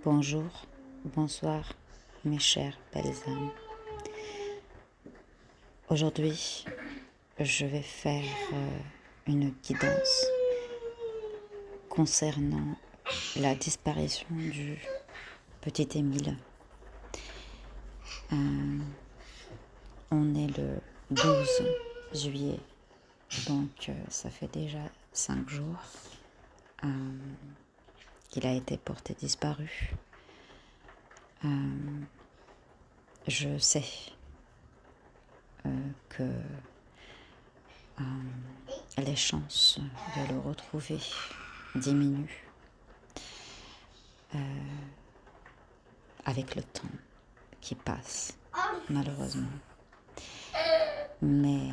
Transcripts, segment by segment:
Bonjour, bonsoir, mes chères belles âmes. Aujourd'hui, je vais faire une guidance concernant la disparition du petit Émile. On est le 12 juillet, donc ça fait déjà 5 jours qu'il a été porté disparu. Je sais que les chances de le retrouver diminuent avec le temps qui passe, malheureusement. Mais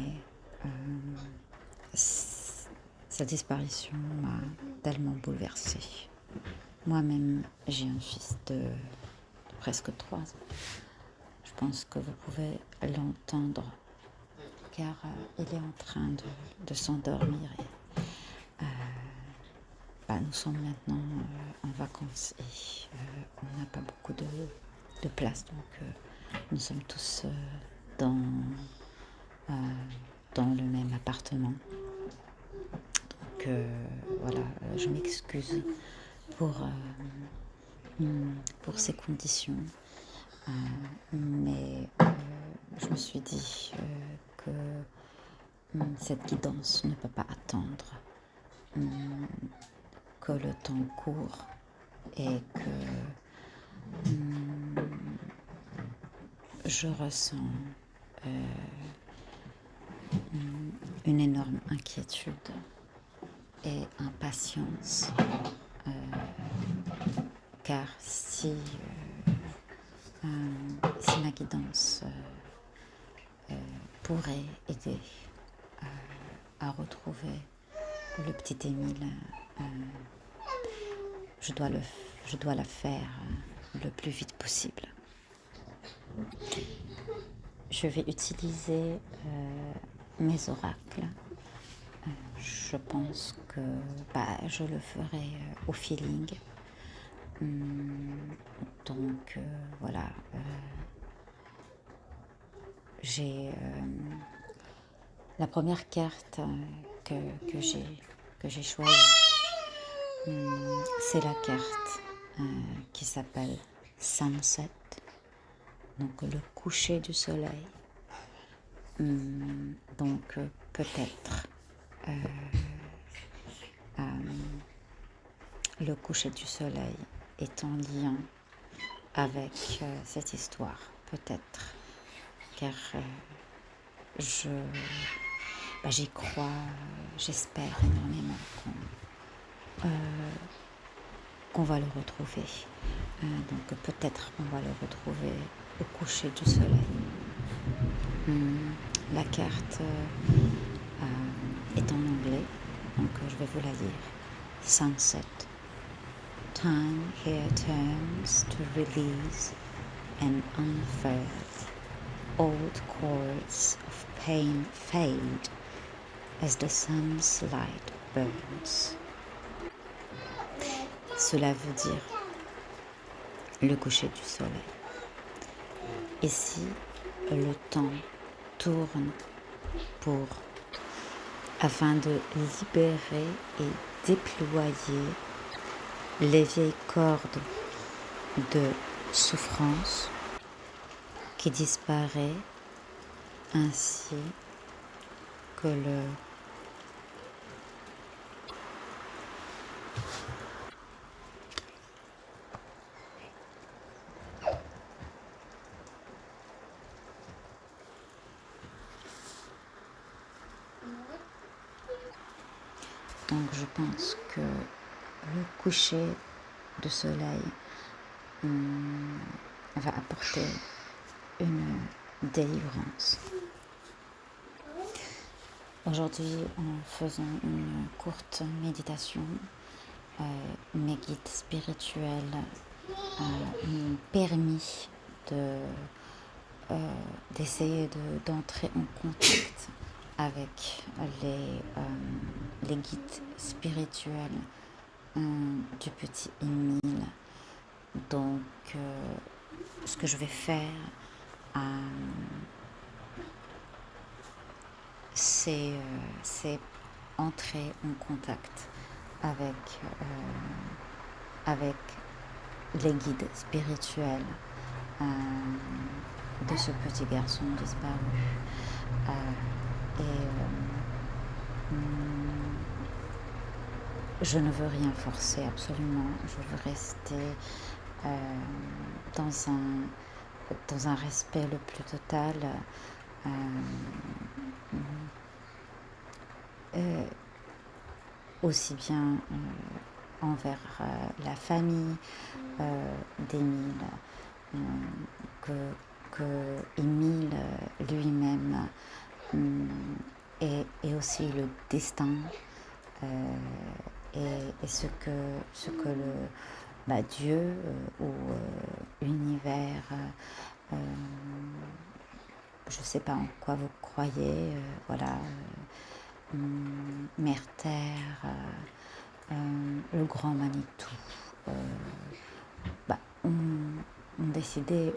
sa disparition m'a tellement bouleversée. Moi-même, j'ai un fils de presque 3 ans. Je pense que vous pouvez l'entendre car il est en train de s'endormir. Nous sommes maintenant en vacances et on n'a pas beaucoup de place, donc nous sommes tous dans le même appartement. Donc voilà, je m'excuse pour ces conditions, mais je me suis dit que cette guidance ne peut pas attendre, que le temps court et que je ressens une énorme inquiétude et impatience, car si ma guidance pourrait aider à retrouver le petit Émile, je dois la faire le plus vite possible. Je vais utiliser mes oracles. Je pense que je le ferai au feeling. Donc voilà, j'ai la première carte que j'ai choisie, c'est la carte qui s'appelle Sunset, donc le coucher du soleil. Donc peut-être le coucher du soleil est en lien avec cette histoire, peut-être, car j'y crois, j'espère énormément qu'on va le retrouver. Donc peut-être on va le retrouver au coucher du soleil. La carte est en anglais, donc je vais vous la lire. Sunset. Time here turns to release and unfurl. Old cords of pain fade as the sun's light burns. Cela veut dire le coucher du soleil. Ici, le temps tourne afin de libérer et déployer les vieilles cordes de souffrance qui disparaît, ainsi que Donc je pense que le coucher de soleil va apporter une délivrance. Aujourd'hui, en faisant une courte méditation, mes guides spirituels m'ont permis d'essayer d'entrer en contact avec les guides spirituels du petit Émile. Donc, ce que je vais faire, c'est entrer en contact avec, avec les guides spirituels de ce petit garçon disparu. Je ne veux rien forcer absolument, je veux rester dans un respect le plus total, aussi bien envers la famille d'Émile que Émile lui-même, et aussi le destin et ce que le Dieu ou univers, je ne sais pas en quoi vous croyez, voilà, Mère Terre, le grand Manitou, ont décidé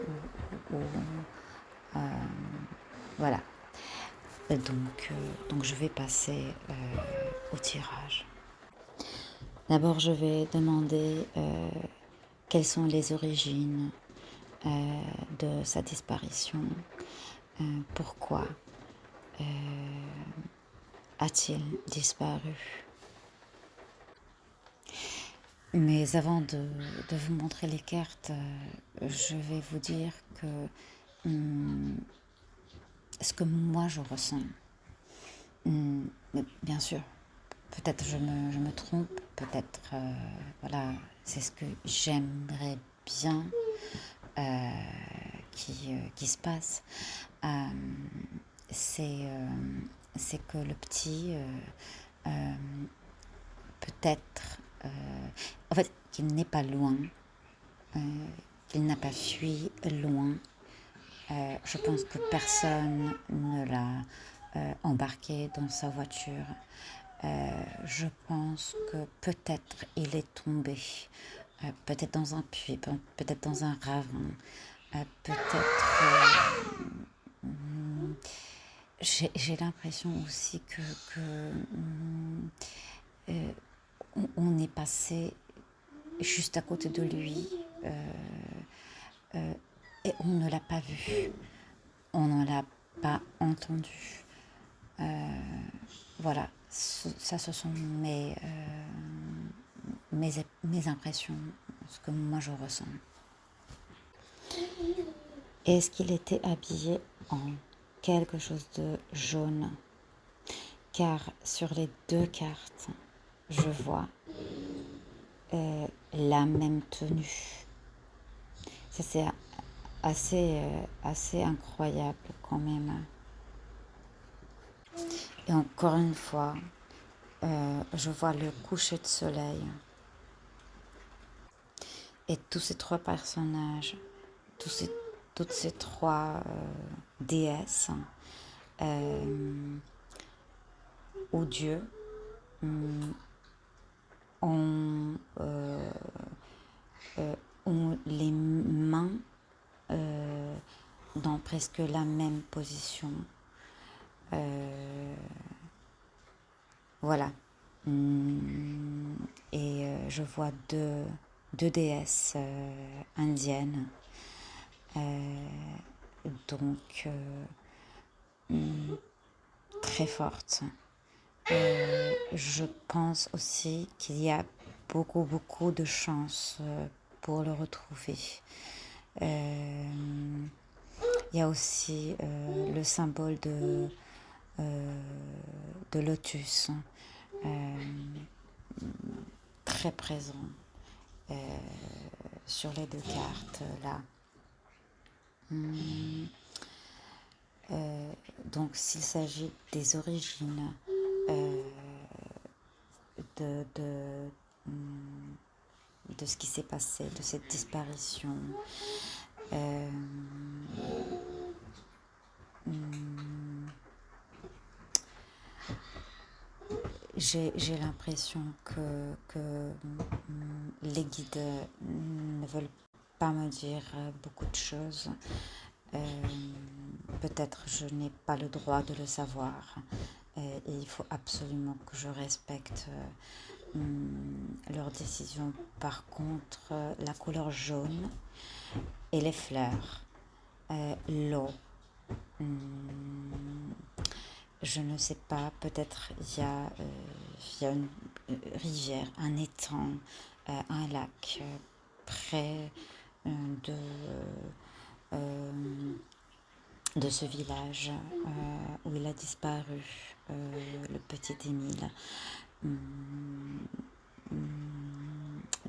voilà. Donc je vais passer au tirage. D'abord, je vais demander quelles sont les origines de sa disparition. Pourquoi a-t-il disparu? Mais avant de vous montrer les cartes, je vais vous dire que ce que moi je ressens, mais bien sûr, peut-être je me trompe, peut-être voilà, c'est ce que j'aimerais bien qui se passe, c'est que le petit peut-être en fait qu'il n'est pas loin, qu'il n'a pas fui loin. Je pense que personne ne l'a embarqué dans sa voiture. Je pense que peut-être il est tombé, peut-être dans un puits, peut-être dans un ravin, peut-être. J'ai l'impression aussi que on est passé juste à côté de lui et on ne l'a pas vu, on ne l'a pas entendu. Voilà, ça ce sont mes impressions, ce que moi je ressens. Est-ce qu'il était habillé en quelque chose de jaune? Car sur les deux cartes, je vois la même tenue. Ça c'est assez incroyable quand même. Et encore une fois, je vois le coucher de soleil. Et tous ces trois personnages, toutes ces trois déesses ou dieux ont les mains dans presque la même position. Voilà. Et je vois deux déesses indiennes. Donc très fortes. Je pense aussi qu'il y a beaucoup de chances pour le retrouver. Il y a aussi le symbole de lotus très présent sur les deux cartes là. Donc s'il s'agit des origines de ce qui s'est passé, de cette disparition, j'ai l'impression que les guides ne veulent pas me dire beaucoup de choses. Peut-être je n'ai pas le droit de le savoir. Et il faut absolument que je respecte leurs décisions. Par contre, la couleur jaune et les fleurs, l'eau, je ne sais pas, peut-être il y a une rivière, un étang, un lac près de, de ce village où il a disparu, le petit Émile.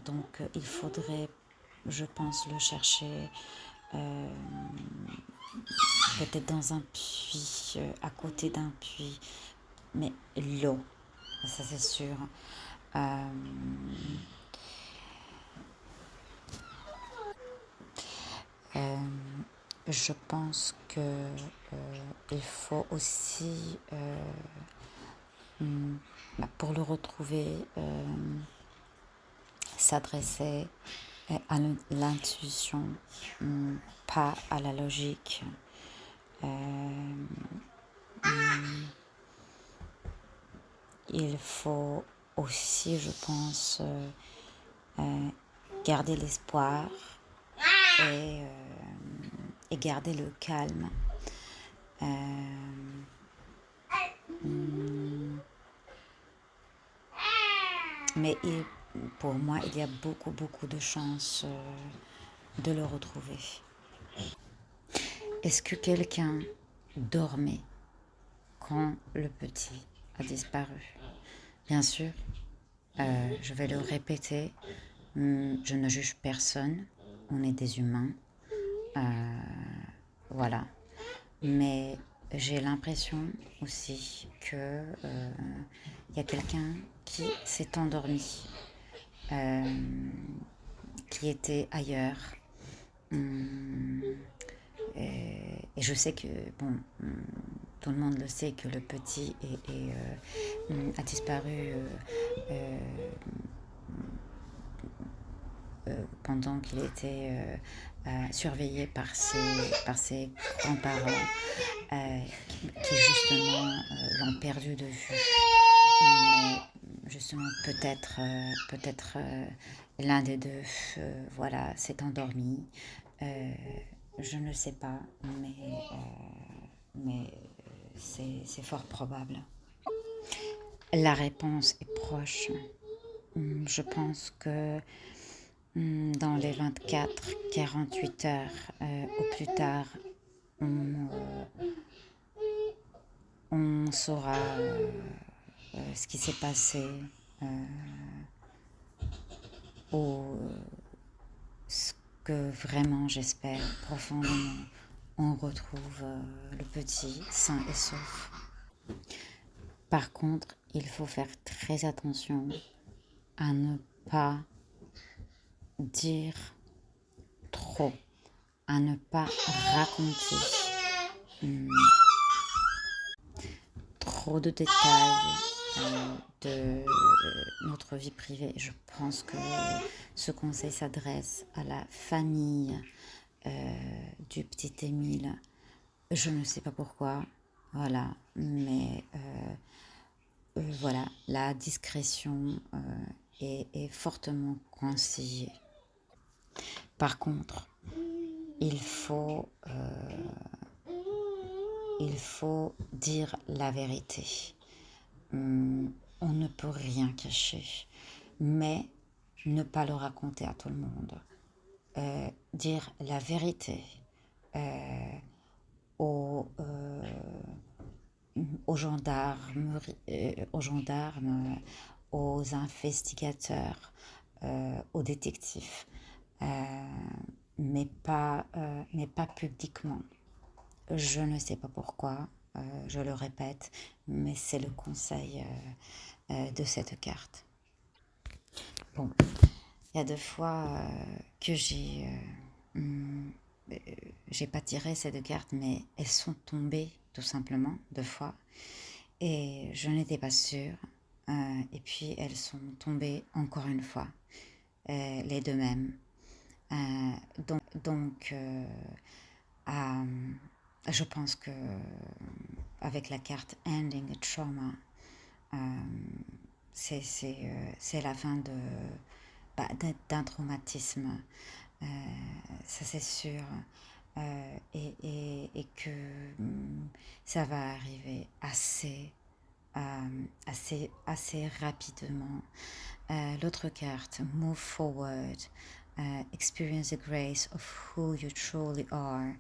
Donc il faudrait, je pense, le chercher peut-être dans un puits, à côté d'un puits, mais l'eau, ça c'est sûr. Je pense que il faut aussi, pour le retrouver, s'adresser à l'intuition, pas à la logique. Il faut aussi, je pense, garder l'espoir et, garder le calme. Mais pour moi, il y a beaucoup de chances de le retrouver. Est-ce que quelqu'un dormait quand le petit a disparu? Bien sûr, je vais le répéter, je ne juge personne, on est des humains, voilà. Mais j'ai l'impression aussi que y a quelqu'un qui s'est endormi, qui était ailleurs. Et je sais que, bon, tout le monde le sait que le petit a disparu pendant qu'il était surveillé par ses grands-parents qui justement l'ont perdu de vue. Mais justement, peut-être l'un des deux voilà, s'est endormi. Je ne sais pas, mais c'est fort probable. La réponse est proche. Je pense que dans les 24-48 heures au plus tard, on saura ce qui s'est passé ou ce que vraiment j'espère profondément on retrouve le petit sain et sauf. Par contre, il faut faire très attention à ne pas dire trop, à ne pas raconter trop de détails de notre vie privée. Je pense que ce conseil s'adresse à la famille du petit Émile. Je ne sais pas pourquoi, voilà, mais voilà, la discrétion est fortement conseillée. Par contre, il faut dire la vérité. On ne peut rien cacher, mais ne pas le raconter à tout le monde. Dire la vérité aux gendarmes, aux investigateurs, aux détectives, mais pas publiquement. Je ne sais pas pourquoi, je le répète, mais c'est le conseil de cette carte. Bon, il y a 2 fois que j'ai pas tiré ces 2 cartes, mais elles sont tombées tout simplement 2 fois et je n'étais pas sûre. Et puis elles sont tombées encore une fois, les deux mêmes. Donc, je pense que avec la carte Ending a Trauma, c'est la fin d'un traumatisme, ça c'est sûr, et que ça va arriver assez rapidement. L'autre carte, Move Forward, Experience the Grace of Who You Truly Are.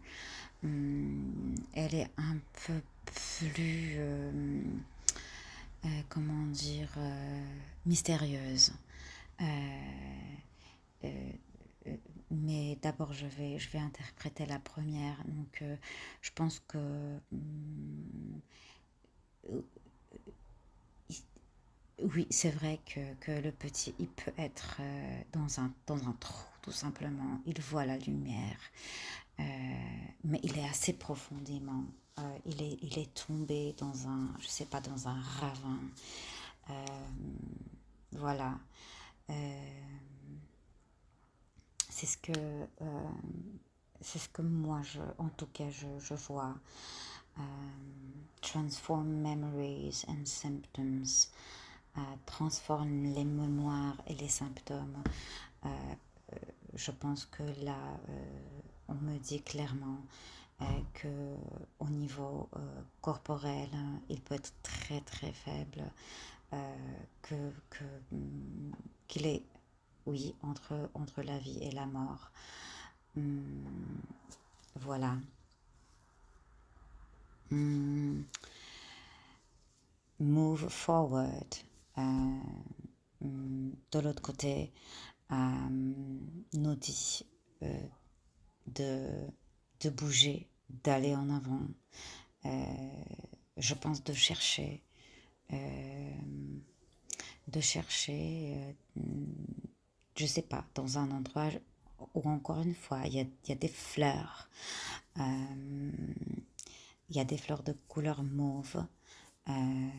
Elle est un peu plus, comment dire, mystérieuse. Mais d'abord, je vais interpréter la première. Donc, je pense que oui, c'est vrai que le petit, il peut être dans un trou, tout simplement. Il voit la lumière, mais il est assez profondément. Il est tombé dans je sais pas, dans un ravin. Euh, voilà. Euh, c'est ce que, c'est ce que moi, en tout cas, je vois. Transform memories and symptoms. Transforme les mémoires et les symptômes. Je pense que là, on me dit clairement que au niveau corporel, il peut être très très faible, que, que, qu'il est, oui, entre la vie et la mort. Voilà. Move forward. De l'autre côté, nous dit de, de bouger, d'aller en avant. Je pense de chercher, je sais pas, dans un endroit où encore une fois, il y a des fleurs. Il y a des fleurs de couleur mauve. Euh,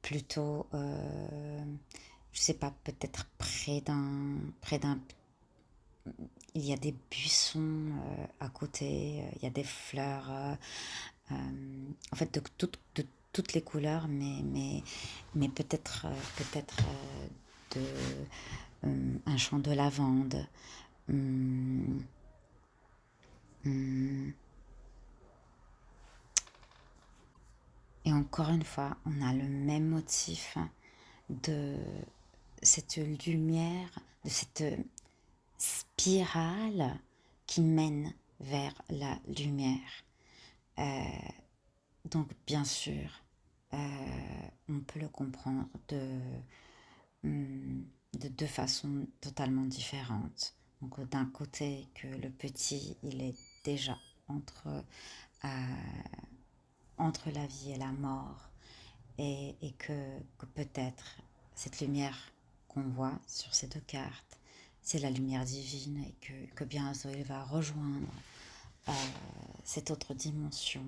Plutôt, je sais pas, peut-être près d'un, il y a des buissons à côté, il y a des fleurs, en fait de toutes les couleurs, mais peut-être un champ de lavande. Hum, hum. Et encore une fois, on a le même motif de cette lumière, de cette spirale qui mène vers la lumière. Donc bien sûr, on peut le comprendre de deux façons totalement différentes. Donc d'un côté que le petit, il est déjà euh, entre la vie et la mort, et que peut-être cette lumière qu'on voit sur ces deux cartes, c'est la lumière divine, et que bientôt il va rejoindre euh, cette autre dimension,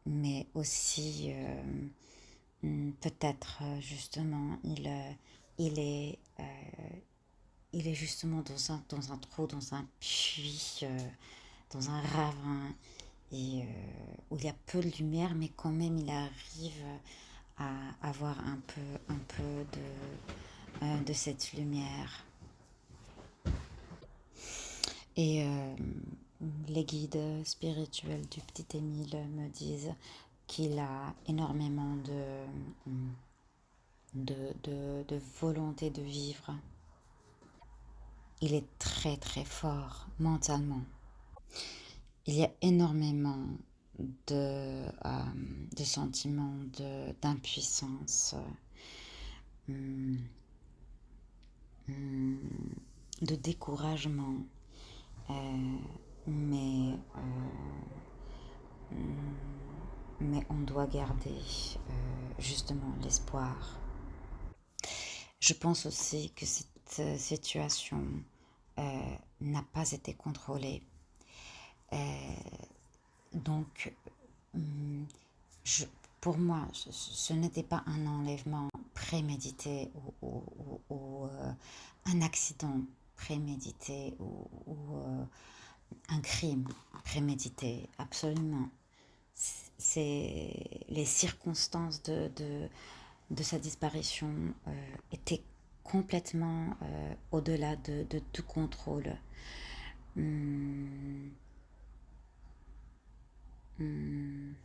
mais aussi peut-être justement il est justement dans un trou, dans un puits, dans un ravin, et où il y a peu de lumière, mais quand même il arrive à avoir un peu de cette lumière. Et les guides spirituels du petit Émile me disent qu'il a énormément de volonté de vivre. Il est très très fort mentalement. Il y a énormément de sentiments d'impuissance, de découragement, mais, mais on doit garder justement l'espoir. Je pense aussi que cette situation n'a pas été contrôlée. Donc, je, pour moi, ce n'était pas un enlèvement prémédité ou un accident prémédité ou un crime prémédité, absolument. C'est les circonstances de sa disparition étaient complètement au-delà de tout contrôle. Hum, hum.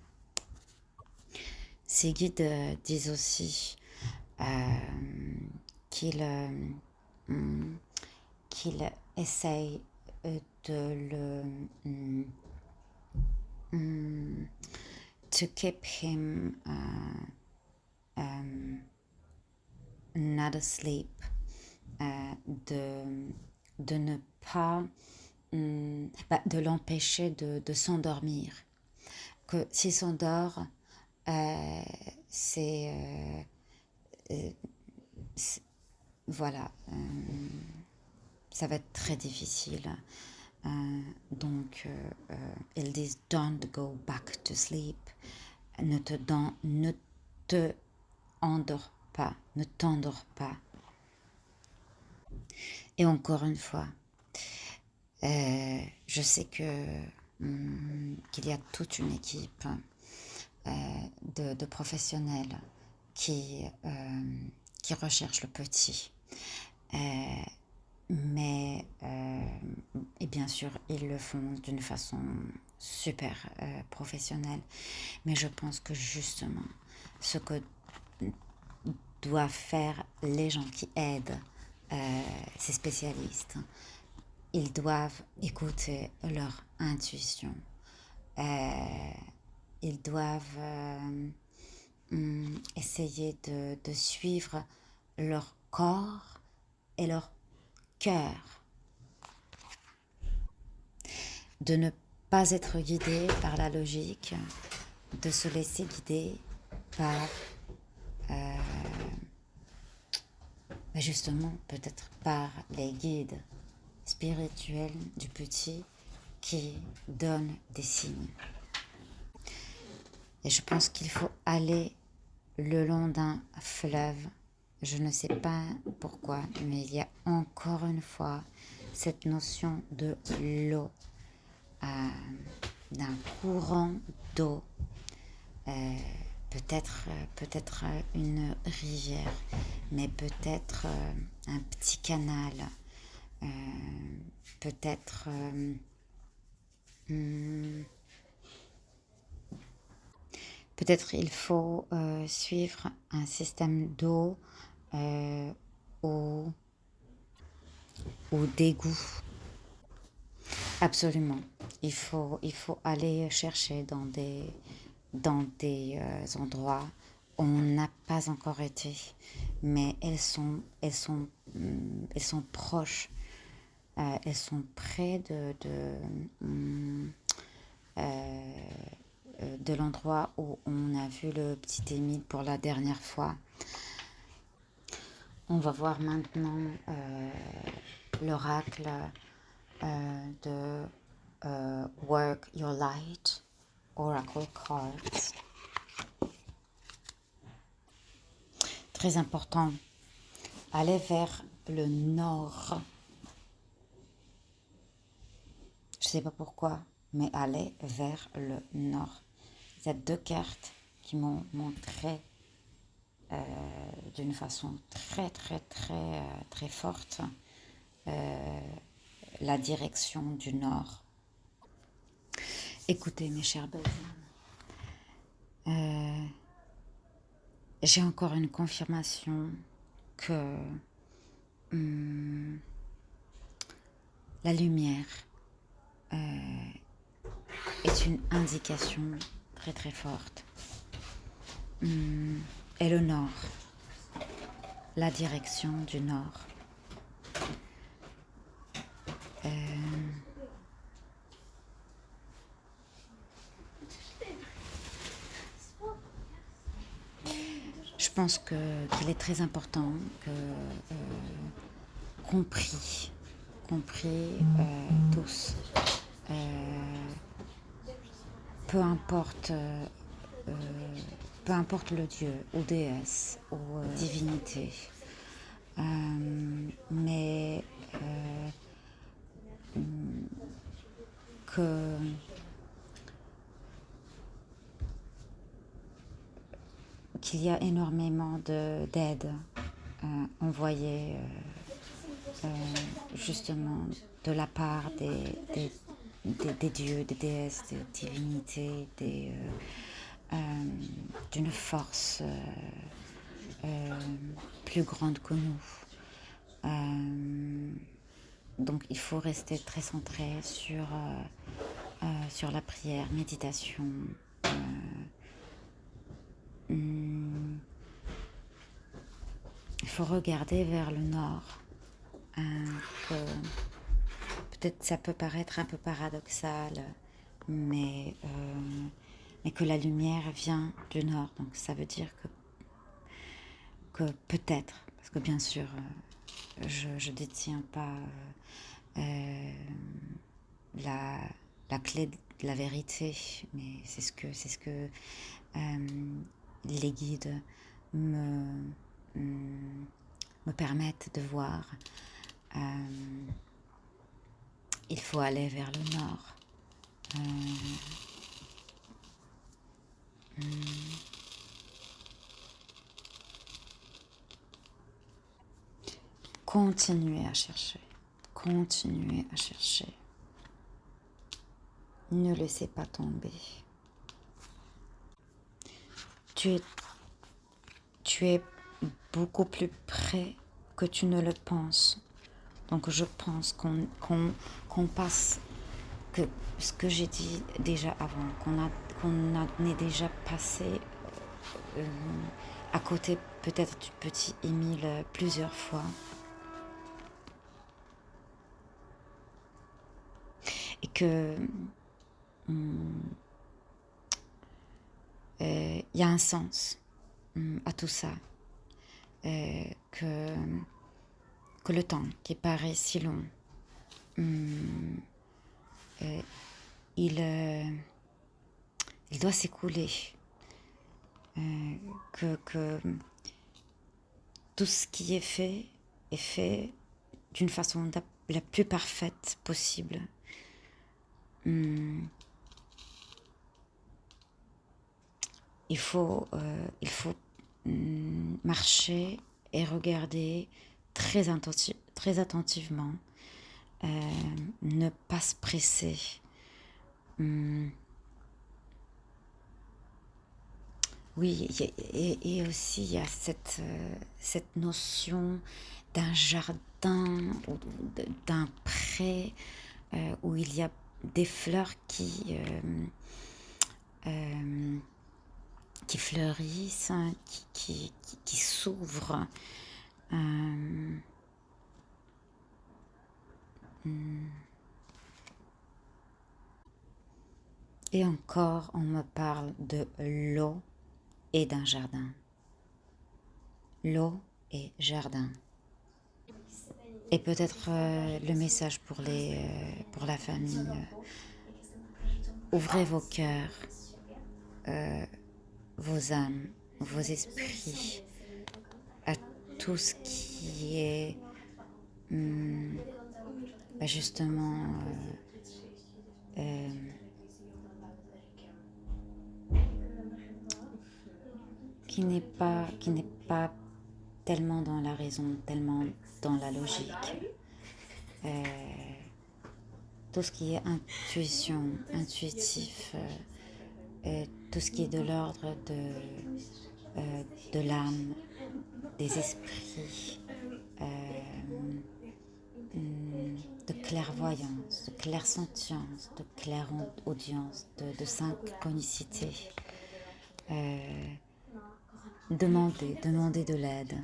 Ces guides disent aussi euh, qu'ils hum, qu'ils essayent de le to keep him not asleep, de ne pas de l'empêcher de s'endormir. Que s'il s'endort, euh, c'est voilà, ça va être très difficile. Donc, ils disent don't go back to sleep. Ne te endors pas, ne t'endors pas. Et encore une fois, je sais qu'il y a toute une équipe de professionnels qui recherchent le petit. Mais, et bien sûr, ils le font d'une façon super professionnelle. Mais je pense que justement, ce que doivent faire les gens qui aident ces spécialistes, ils doivent écouter leur intuition. Ils doivent essayer de suivre leur corps et leur cœur, de ne pas être guidé par la logique, de se laisser guider par justement peut-être par les guides spirituels du petit qui donnent des signes. Et je pense qu'il faut aller le long d'un fleuve. Je ne sais pas pourquoi, mais il y a encore une fois cette notion de l'eau, d'un courant d'eau, peut-être une rivière, mais peut-être un petit canal, peut-être peut-être il faut suivre un système d'eau ou d'égout. Absolument. Il faut aller chercher dans des endroits où on n'a pas encore été, mais elles sont proches, elles sont près de l'endroit où on a vu le petit Émile pour la dernière fois. On va voir maintenant l'oracle de Work Your Light, Oracle Cards. Très important, aller vers le nord. Je ne sais pas pourquoi, mais aller vers le nord. Il y a deux cartes qui m'ont montré d'une façon très forte la direction du nord. Écoutez, mes chers belles âmes, j'ai encore une confirmation que la lumière est une indication très forte. Et le nord, la direction du nord. Je pense qu'il est très important que compris tous, peu importe peu importe le dieu ou déesse ou divinité, mais que qu'il y a énormément d'aide envoyée justement de la part des dieux, des déesses, des divinités, d'une force plus grande que nous. Donc il faut rester très centré sur la prière, méditation. Il faut regarder vers le nord. Peut-être ça peut paraître un peu paradoxal, mais que la lumière vient du nord. Donc ça veut dire que peut-être, parce que bien sûr, je ne détiens pas la clé de la vérité, mais c'est ce que les guides me permettent de voir. Il faut aller vers le nord. Continuez à chercher. Continuez à chercher. Ne laissez pas tomber. Tu es beaucoup plus près que tu ne le penses. Donc je pense qu'on passe, que ce que j'ai dit déjà avant, qu'on est déjà passé à côté peut-être du petit Émile plusieurs fois. Et que y a un sens à tout ça. Que le temps qui paraît si long, il doit s'écouler. Que tout ce qui est fait d'une façon la plus parfaite possible. Il faut marcher et regarder très attentivement, ne pas se presser. Oui, et aussi il y a cette notion d'un jardin ou d'un pré où il y a des fleurs qui fleurissent, qui s'ouvrent. Et encore, on me parle de l'eau et d'un jardin. L'eau et jardin. Et peut-être le message pour la famille. Ouvrez vos cœurs, vos âmes, vos esprits à tout ce qui est justement qui n'est pas tellement dans la raison, tellement dans la logique. Tout ce qui est intuition, intuitif, tout ce qui est de l'ordre de l'âme, des esprits, de clairvoyance, de clairsentience, de clairaudience, de synchronicité. Demandez de l'aide.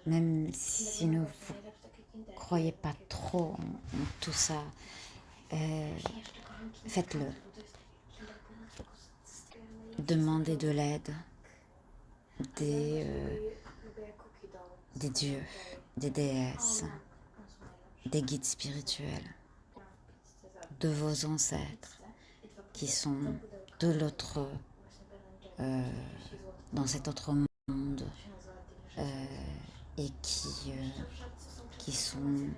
Même si vous ne croyez pas trop en tout ça, faites-le. Demandez de l'aide des dieux, des déesses, des guides spirituels, de vos ancêtres qui sont de l'autre dans cet autre monde et qui sont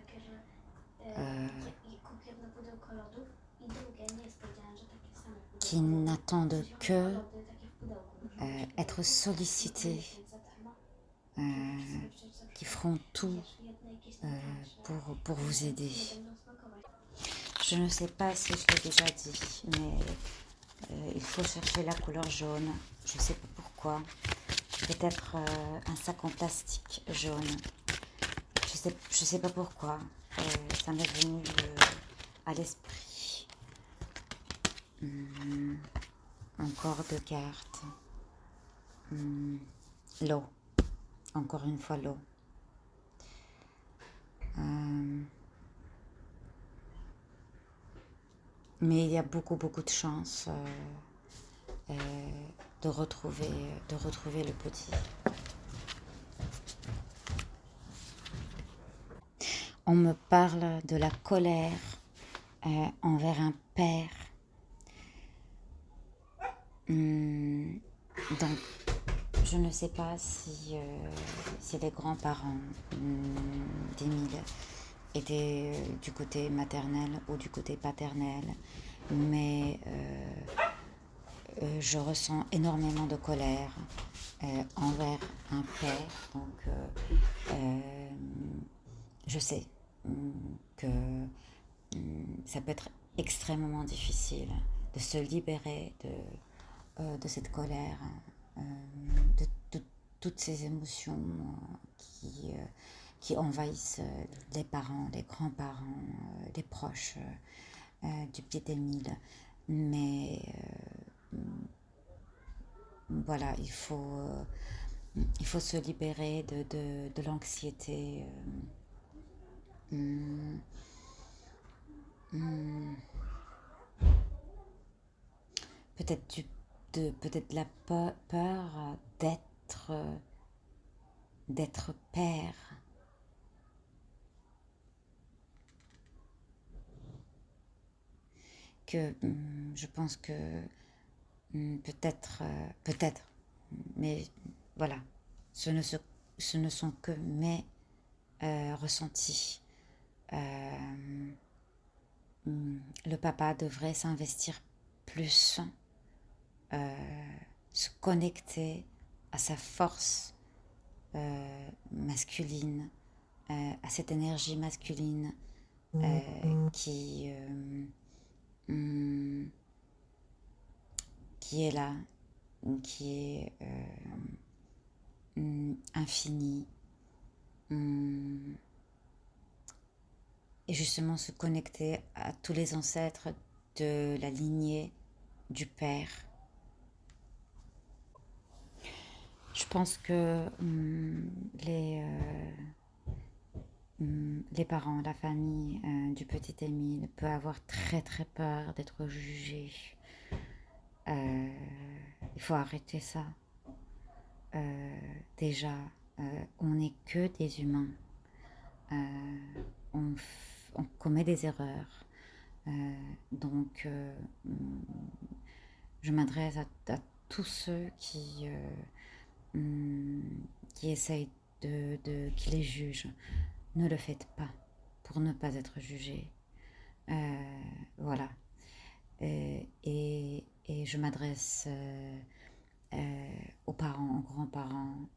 qui n'attendent que être sollicités, qui feront tout pour vous aider. Je ne sais pas si je l'ai déjà dit, mais il faut chercher la couleur jaune. Je ne sais pas pourquoi. Peut-être un sac en plastique jaune. Je sais pas pourquoi. Ça m'est venu à l'esprit. Encore deux cartes. L'eau. Encore une fois l'eau. Mais il y a beaucoup de chance de retrouver le petit. On me parle de la colère envers un père. Donc, je ne sais pas si les grands-parents d'Émile étaient du côté maternel ou du côté paternel, mais je ressens énormément de colère envers un père. Donc, je sais que ça peut être extrêmement difficile de se libérer de cette colère, de toutes ces émotions qui envahissent les parents, les grands-parents, les proches du petit Émile. Mais voilà, il faut se libérer de l'anxiété. Peut-être peut-être la peur d'être père. Que je pense que peut-être, mais voilà, ce ne sont que mes ressentis. Le papa devrait s'investir plus, se connecter à sa force masculine, à cette énergie masculine qui est là, qui est infinie. Et justement se connecter à tous les ancêtres de la lignée du père. Je pense que les parents, la famille du petit Émile peut avoir très peur d'être jugé. Il faut arrêter ça. Déjà, on n'est que des humains. On commet des erreurs. Donc, je m'adresse à tous ceux qui essayent qui les jugent. Ne le faites pas pour ne pas être jugé. Voilà. Et je m'adresse aux parents, aux grands-parents,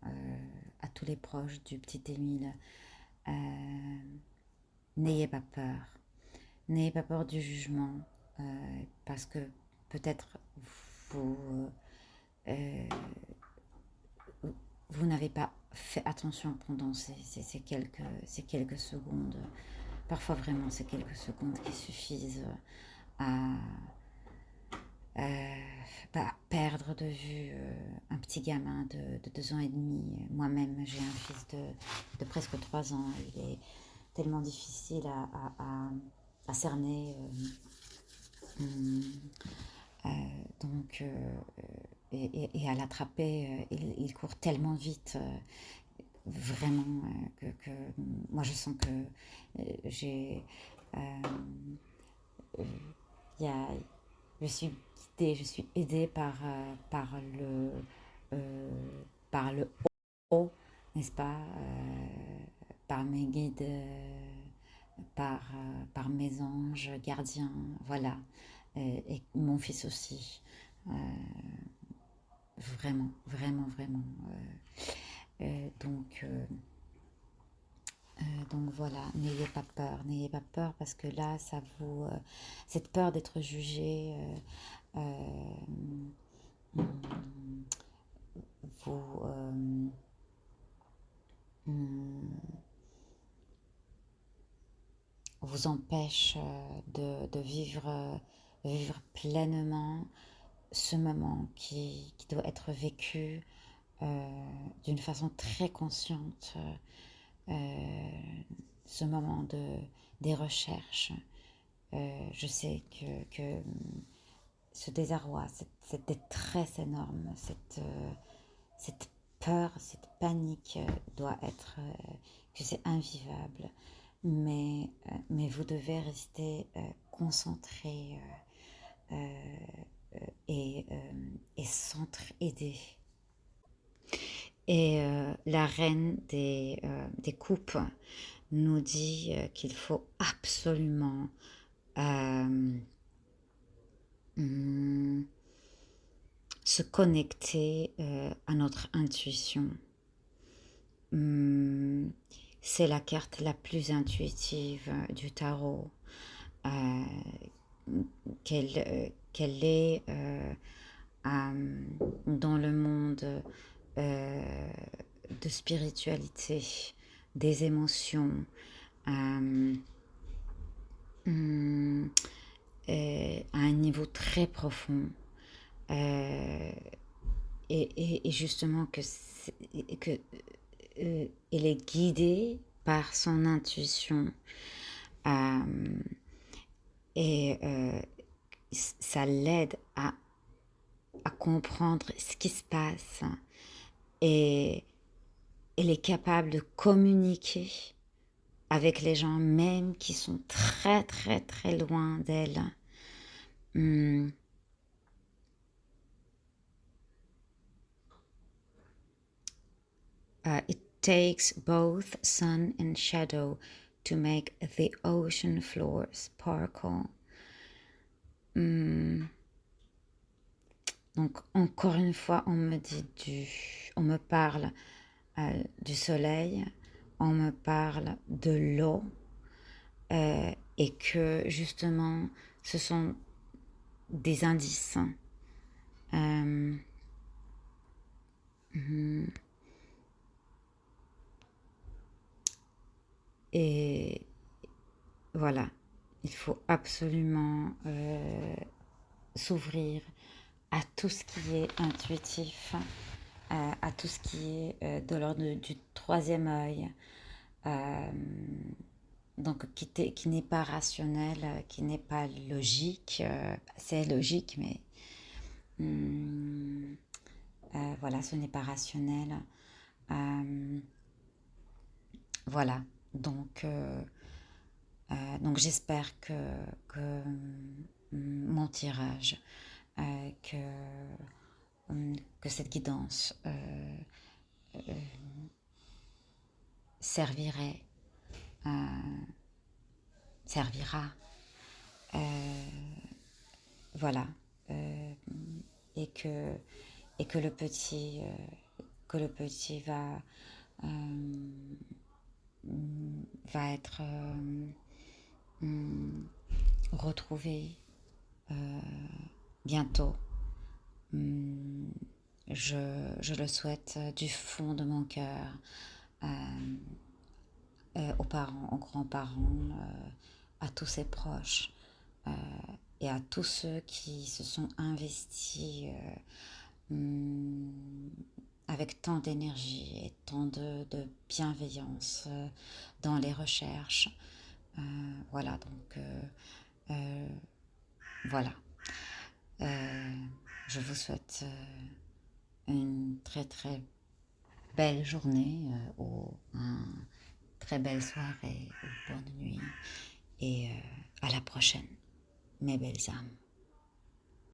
à tous les proches du petit Émile. N'ayez pas peur. N'ayez pas peur du jugement, parce que peut-être vous n'avez pas fait attention pendant ces quelques secondes. Parfois vraiment, c'est quelques secondes qui suffisent à perdre de vue un petit gamin de 2 ans et demi. Moi-même, j'ai un fils de presque 3 ans. Il est tellement difficile à cerner. Donc, et à l'attraper, il court tellement vite. Vraiment, que moi je sens que j'ai. Il y a je suis guidée, je suis aidée par le haut, n'est-ce pas, par mes guides, par mes anges gardiens, voilà, et mon fils aussi. Euh, Vraiment, vraiment, vraiment. Donc, donc voilà, n'ayez pas peur parce que là, ça vous, cette peur d'être jugé, euh, vous, vous empêche de vivre pleinement ce moment qui doit être vécu d'une façon très consciente, ce moment des recherches. Je sais que ce désarroi, cette détresse énorme, cette peur, cette panique doit être, que c'est invivable. Mais vous devez rester concentré et s'entraider. Et la reine des coupes nous dit qu'il faut absolument euh, hum, se connecter à notre intuition. C'est la carte la plus intuitive du tarot. Euh, qu'elle est dans le monde euh, de spiritualité, des émotions, euh, à un niveau très profond. Euh, et justement que elle est guidée par son intuition. Euh, et ça l'aide à comprendre ce qui se passe. Et elle est capable de communiquer avec les gens même qui sont très très très loin d'elle. Hmm. It takes both sun and shadow to make the ocean floor sparkle. Donc encore une fois, on me parle du soleil, on me parle de l'eau, et que justement, ce sont des indices. Euh, et voilà, il faut absolument s'ouvrir à tout ce qui est intuitif, à tout ce qui est de l'ordre du troisième œil, donc qui n'est pas rationnel, qui n'est pas logique. C'est logique, mais voilà, ce n'est pas rationnel. Voilà, donc j'espère que mon tirage, euh, que, que cette guidance servirait, servira, voilà, et que, et que le petit va être retrouvé bientôt. Je le souhaite du fond de mon cœur aux parents, aux grands-parents, à tous ses proches et à tous ceux qui se sont investis avec tant d'énergie et tant de bienveillance dans les recherches. Voilà, donc voilà. Je vous souhaite une très très belle journée ou une très belle soirée ou bonne nuit et à la prochaine, mes belles âmes.